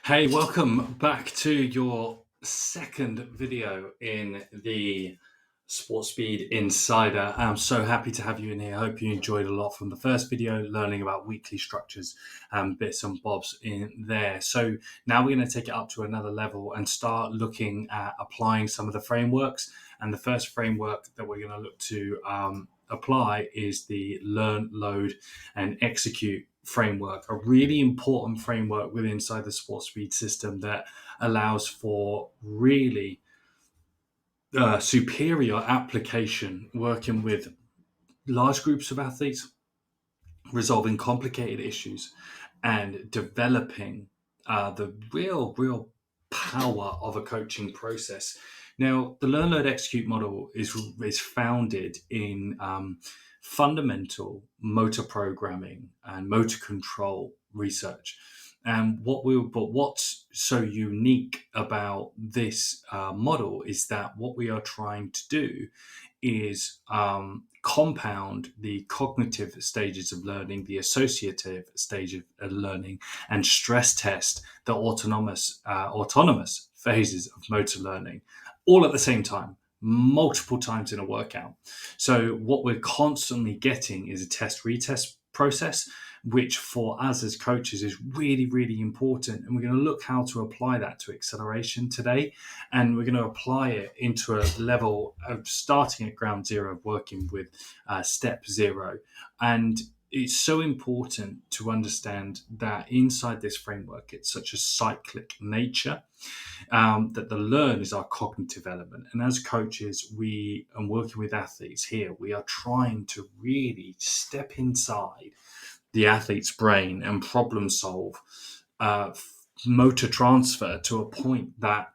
Hey, welcome back to your second video in the Sports Speed Insider. I'm so happy to have you in here. I hope you enjoyed a lot from the first video, learning about weekly structures and bits and bobs in there. So now we're going to take it up to another level and start looking at applying some of the frameworks. And the first framework that we're going to look to apply is the learn, load, and execute framework, a really important framework within inside the Sports Speed system that allows for really superior application, working with large groups of athletes, resolving complicated issues, and developing the real power of a coaching process. Now, the Learn, Load, Execute model is founded in fundamental motor programming and motor control research. And what's so unique about this model is that what we are trying to do is compound the cognitive stages of learning, the associative stage of learning, and stress test the autonomous phases of motor learning, all at the same time, multiple times in a workout. So what we're constantly getting is a test retest process, which for us as coaches is really important. And we're going to look how to apply that to acceleration today. And we're going to apply it into a level of starting at ground zero, of working with step zero. And it's so important to understand that inside this framework, it's such a cyclic nature, that the learn is our cognitive element. And as coaches, we and working with athletes here, we are trying to really step inside the athlete's brain and problem solve motor transfer to a point that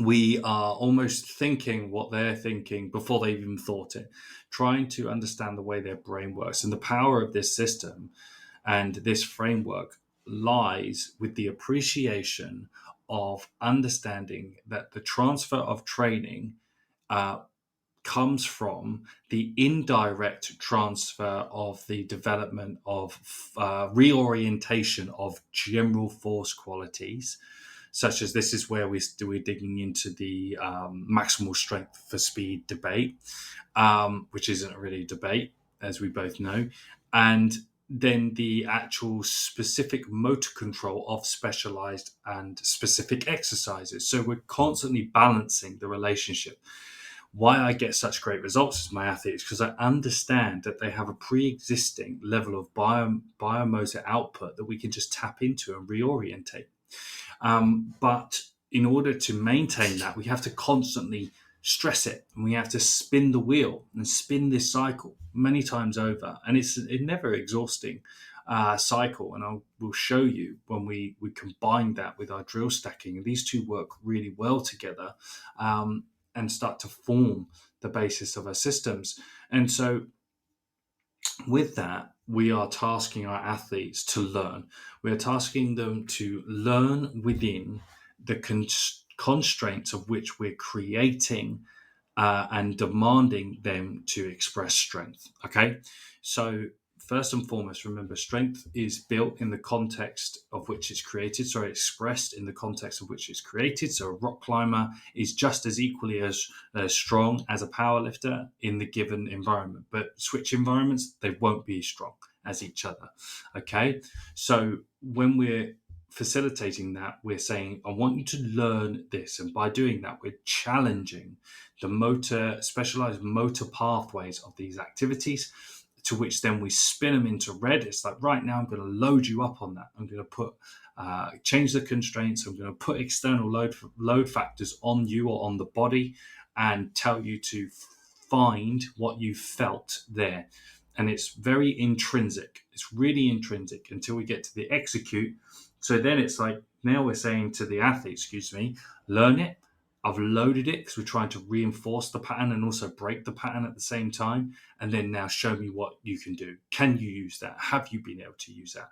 we are almost thinking what they're thinking before they've even thought it, trying to understand the way their brain works. And the power of this system and this framework lies with the appreciation of understanding that the transfer of training comes from the indirect transfer of the development of reorientation of general force qualities, such as this is where we're digging into the maximal strength for speed debate, which isn't really a debate, as we both know, and then the actual specific motor control of specialized and specific exercises. So we're constantly balancing the relationship. Why I get such great results with my athletes, because I understand that they have a pre-existing level of biomotor output that we can just tap into and reorientate. But in order to maintain that, we have to constantly stress it, and we have to spin the wheel and spin this cycle many times over. And it's a never exhausting cycle. And we'll show you when we combine that with our drill stacking. And these two work really well together, and start to form the basis of our systems. And so with that, we are tasking our athletes to learn. We are tasking them to learn within the constraints of which we're creating and demanding them to express strength. Okay, so first and foremost, remember, strength is built in the context of which it's created, so expressed in the context of which it's created. So a rock climber is just as equally as strong as a power lifter in the given environment, but switch environments, they won't be as strong as each other. Okay, so when we're facilitating that, we're saying, I want you to learn this. And by doing that, we're challenging the specialized motor pathways of these activities, to which then we spin them into red. It's like, right now, I'm going to load you up on that. I'm going to put change the constraints. I'm going to put external load factors on you or on the body, and tell you to find what you felt there. And it's very intrinsic. It's really intrinsic until we get to the execute. So then it's like, now we're saying to the athlete, learn it. I've loaded it because we're trying to reinforce the pattern and also break the pattern at the same time. And then now show me what you can do. Can you use that? Have you been able to use that?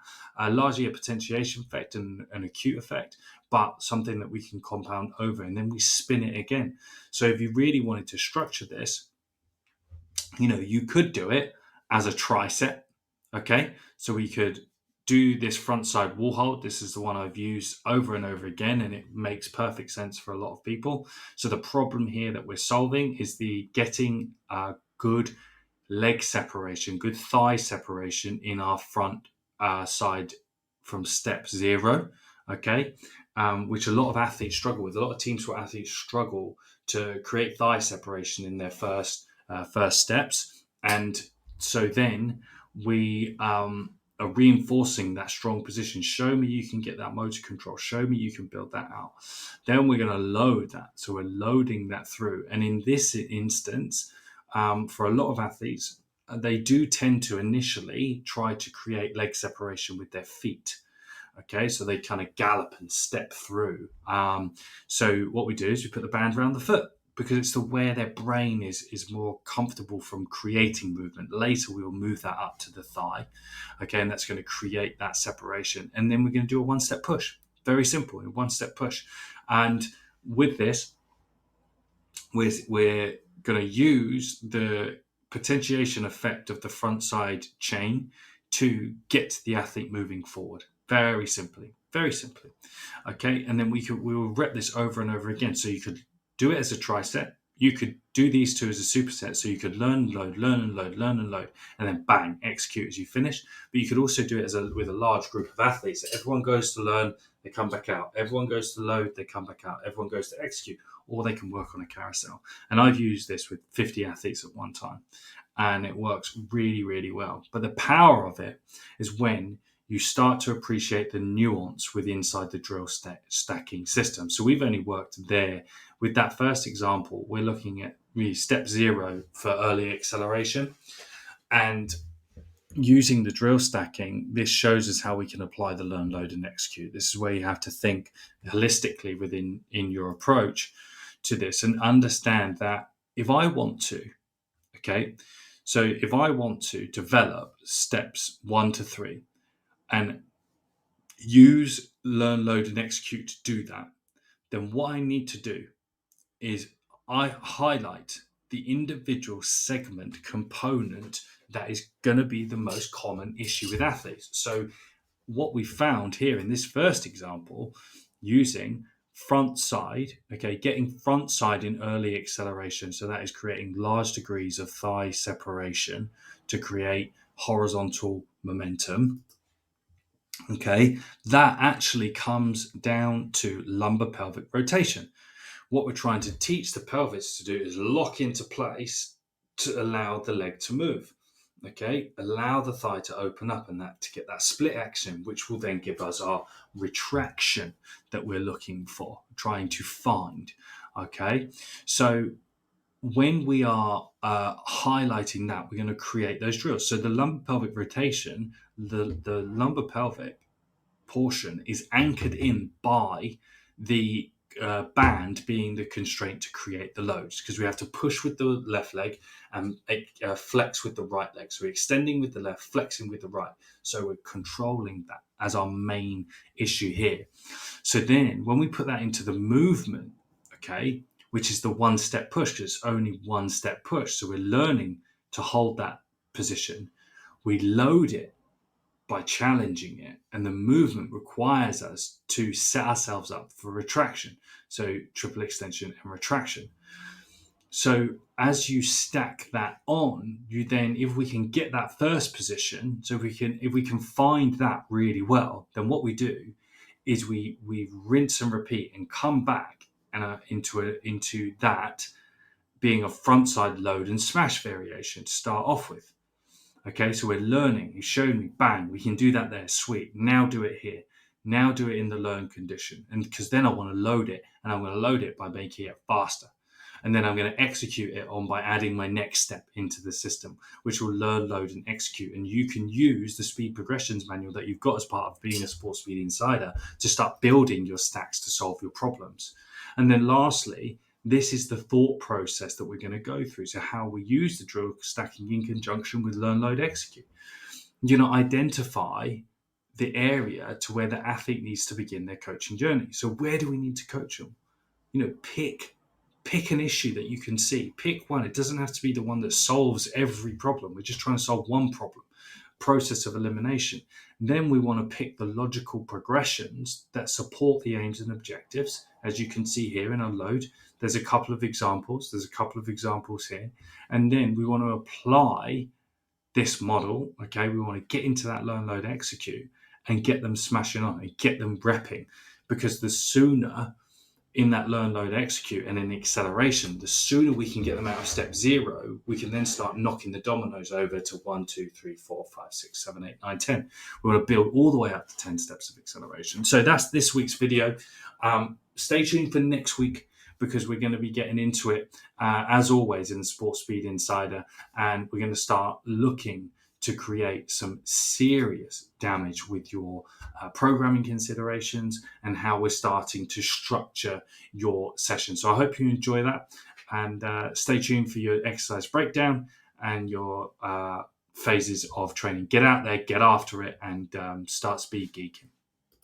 Largely a potentiation effect and an acute effect, but something that we can compound over, and then we spin it again. So if you really wanted to structure this, you could do it as a tricep. Okay, so we could do this front side wall hold. This is the one I've used over and over again, and it makes perfect sense for a lot of people. So the problem here that we're solving is the getting good leg separation, good thigh separation in our front side from step 0, okay, which a lot of athletes struggle with. A lot of team sport athletes struggle to create thigh separation in their first steps, and so then we are reinforcing that strong position. Show me you can get that motor control. Show me you can build that out. Then we're going to load that. So we're loading that through. And in this instance, for a lot of athletes, they do tend to initially try to create leg separation with their feet. Okay, so they kind of gallop and step through. So what we do is we put the band around the foot, because it's where their brain is more comfortable from creating movement. Later, we will move that up to the thigh. Okay, and that's going to create that separation. And then we're going to do a one-step push. Very simple, a one-step push. And with this, we're going to use the potentiation effect of the front side chain to get the athlete moving forward. Very simply. Okay, and then we will rep this over and over again. So you could do it as a tricep. You could do these two as a superset. So you could learn, load, learn and load, learn and load, and then bang, execute as you finish. But you could also do it with a large group of athletes. So everyone goes to learn, they come back out. Everyone goes to load, they come back out. Everyone goes to execute, or they can work on a carousel. And I've used this with 50 athletes at one time, and it works really, really well. But the power of it is when you start to appreciate the nuance with inside the drill stacking system. So we've only worked there. With that first example, we're looking at really step 0 for early acceleration. And using the drill stacking, this shows us how we can apply the learn, load, and execute. This is where you have to think holistically in your approach to this, and understand that if I want to, okay, so if I want to develop steps 1 to 3, and use learn, load, and execute to do that, then what I need to do is I highlight the individual segment component that is going to be the most common issue with athletes. So what we found here in this first example, using front side, okay, getting front side in early acceleration, so that is creating large degrees of thigh separation to create horizontal momentum. Okay, that actually comes down to lumbar pelvic rotation. What we're trying to teach the pelvis to do is lock into place to allow the leg to move. Okay, allow the thigh to open up, and that to get that split action, which will then give us our retraction that we're looking for, trying to find. Okay, so when we are highlighting that, we're going to create those drills. So the lumbar pelvic rotation, the lumbar pelvic portion is anchored in by the band being the constraint to create the loads, because we have to push with the left leg and flex with the right leg. So we're extending with the left, flexing with the right. So we're controlling that as our main issue here. So then when we put that into the movement, okay, which is the one-step push, because it's only one-step push. So we're learning to hold that position. We load it by challenging it, and the movement requires us to set ourselves up for retraction. So triple extension and retraction. So as you stack that on, you then, if we can get that first position, so if we can find that really well, then what we do is we rinse and repeat and come back and into that being a front side load and smash variation to start off with. Okay, so we're learning. You showed me, bang, we can do that there. Sweet. Now do it here. Now do it in the learn condition. And because then I want to load it, and I'm going to load it by making it faster. And then I'm going to execute it on by adding my next step into the system, which will learn, load, and execute. And you can use the speed progressions manual that you've got as part of being a Sports Speed Insider to start building your stacks to solve your problems. And then lastly, this is the thought process that we're going to go through. So how we use the drill stacking in conjunction with learn, load, execute. Identify the area to where the athlete needs to begin their coaching journey. So where do we need to coach them? Pick an issue that you can see. Pick one. It doesn't have to be the one that solves every problem. We're just trying to solve one problem. process of elimination. Then we want to pick the logical progressions that support the aims and objectives. As you can see here in our load, there's a couple of examples. There's a couple of examples here. And then we want to apply this model. Okay, we want to get into that learn, load, execute and get them smashing on and get them repping, because the sooner in that learn, load, execute and in the acceleration, the sooner we can get them out of step 0, we can then start knocking the dominoes over to 1, 2, 3, 4, 5, 6, 7, 8, 9, 10. We want to build all the way up to 10 steps of acceleration. So that's this week's video. Stay tuned for next week, because we're going to be getting into it, as always, in the Sports Speed Insider, and we're going to start looking to create some serious damage with your programming considerations and how we're starting to structure your session. So I hope you enjoy that, and stay tuned for your exercise breakdown and your phases of training. Get out there, get after it, and start speed geeking.